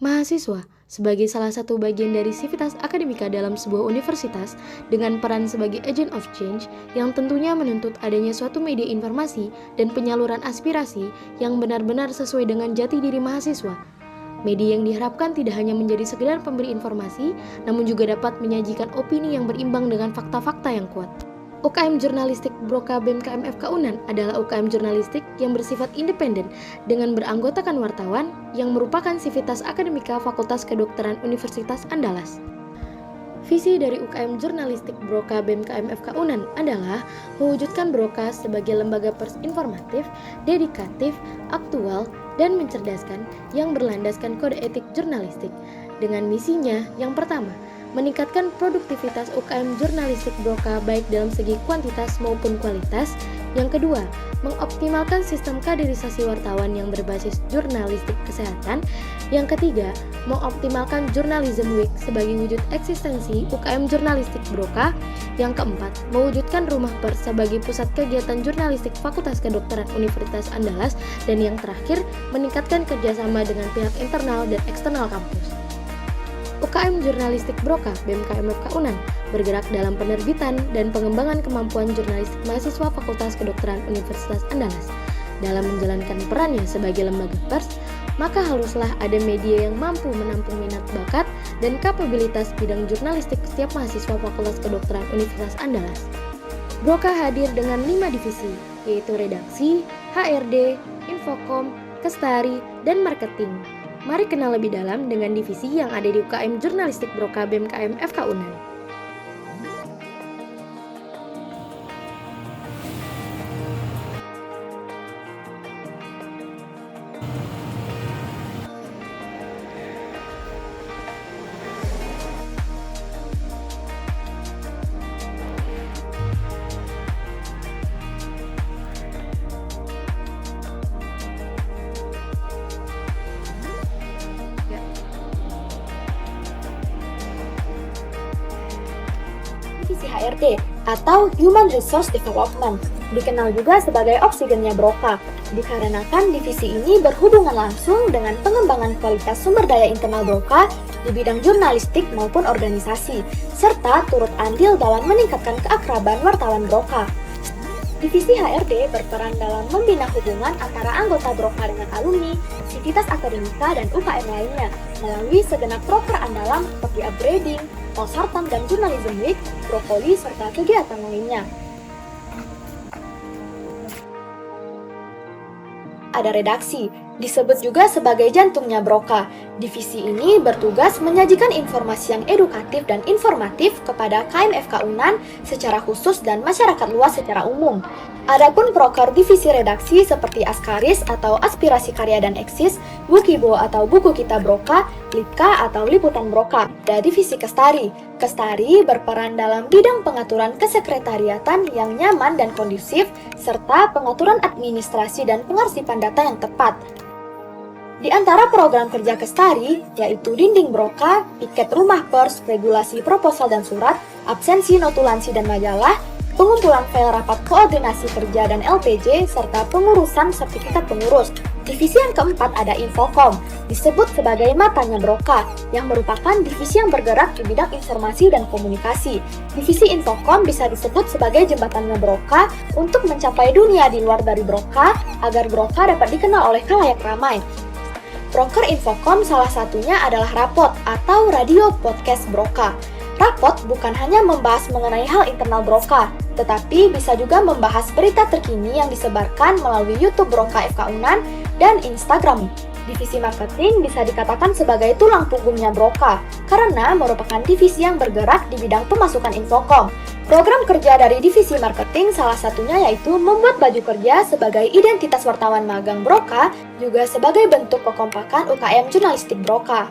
Mahasiswa sebagai salah satu bagian dari sivitas akademika dalam sebuah universitas dengan peran sebagai agent of change yang tentunya menuntut adanya suatu media informasi dan penyaluran aspirasi yang benar-benar sesuai dengan jati diri mahasiswa. Media yang diharapkan tidak hanya menjadi sekedar pemberi informasi, namun juga dapat menyajikan opini yang berimbang dengan fakta-fakta yang kuat. UKM Jurnalistik Broka BEM KM FK Unan adalah UKM jurnalistik yang bersifat independen dengan beranggotakan wartawan yang merupakan sivitas akademika Fakultas Kedokteran Universitas Andalas. Visi dari UKM Jurnalistik Broka BEM KM FK Unan adalah mewujudkan Broka sebagai lembaga pers informatif, dedikatif, aktual, dan mencerdaskan yang berlandaskan kode etik jurnalistik. Dengan misinya yang pertama, meningkatkan produktivitas UKM Jurnalistik Broka baik dalam segi kuantitas maupun kualitas. Yang kedua, mengoptimalkan sistem kaderisasi wartawan yang berbasis jurnalistik kesehatan. Yang ketiga, mengoptimalkan Journalism Week sebagai wujud eksistensi UKM Jurnalistik Broka. Yang keempat, mewujudkan Rumah Pers sebagai pusat kegiatan jurnalistik Fakultas Kedokteran Universitas Andalas. Dan yang terakhir, meningkatkan kerjasama dengan pihak internal dan eksternal kampus. UKM Jurnalistik Broka BEM KM FK Unan bergerak dalam penerbitan dan pengembangan kemampuan jurnalistik mahasiswa Fakultas Kedokteran Universitas Andalas. Dalam menjalankan perannya sebagai lembaga pers, maka haruslah ada media yang mampu menampung minat bakat dan kapabilitas bidang jurnalistik setiap mahasiswa Fakultas Kedokteran Universitas Andalas. Broka hadir dengan 5 divisi, yaitu redaksi, HRD, Infokom, Kestari, dan marketing. Mari kenal lebih dalam dengan divisi yang ada di UKM Jurnalistik Broka BEM KM FK Unan. Divisi HRD atau Human Resource Development, dikenal juga sebagai oksigennya Broka, dikarenakan divisi ini berhubungan langsung dengan pengembangan kualitas sumber daya internal Broka di bidang jurnalistik maupun organisasi, serta turut andil dalam meningkatkan keakraban wartawan Broka. Divisi HRD berperan dalam membina hubungan antara anggota Broka dengan alumni, sivitas akademika, dan UKM lainnya melalui segenap proker andalan seperti upgrading, Polsartam dan Journalism Week, Brokoli, serta kegiatan lainnya. Ada redaksi, disebut juga sebagai jantungnya Broka. Divisi ini bertugas menyajikan informasi yang edukatif dan informatif kepada KMFK Unan secara khusus dan masyarakat luas secara umum. Adapun proker divisi redaksi seperti Askaris atau Aspirasi Karya dan Eksis, Bukibo atau Buku Kita Broka, Lipka atau Liputan Broka. Ada divisi Kestari. Kestari berperan dalam bidang pengaturan kesekretariatan yang nyaman dan kondusif, serta pengaturan administrasi dan pengarsipan data yang tepat. Di antara program kerja Kestari, yaitu Dinding Broka, Piket Rumah Pers, Regulasi Proposal dan Surat, Absensi Notulansi dan Majalah, pengumpulan file rapat koordinasi kerja dan LPJ, serta pengurusan sertifikat pengurus. Divisi yang keempat ada Infokom, disebut sebagai matanya Broka, yang merupakan divisi yang bergerak di bidang informasi dan komunikasi. Divisi Infokom bisa disebut sebagai jembatannya Broka untuk mencapai dunia di luar dari Broka, agar Broka dapat dikenal oleh khalayak ramai. Proker Infokom salah satunya adalah Rapot atau Radio Podcast Broka. Rapot bukan hanya membahas mengenai hal internal Broka, tetapi bisa juga membahas berita terkini yang disebarkan melalui YouTube Broka FK Unan dan Instagram. Divisi marketing bisa dikatakan sebagai tulang punggungnya Broka, karena merupakan divisi yang bergerak di bidang pemasukan Infokom. Program kerja dari divisi marketing salah satunya yaitu membuat baju kerja sebagai identitas wartawan magang Broka, juga sebagai bentuk kekompakan UKM Jurnalistik Broka.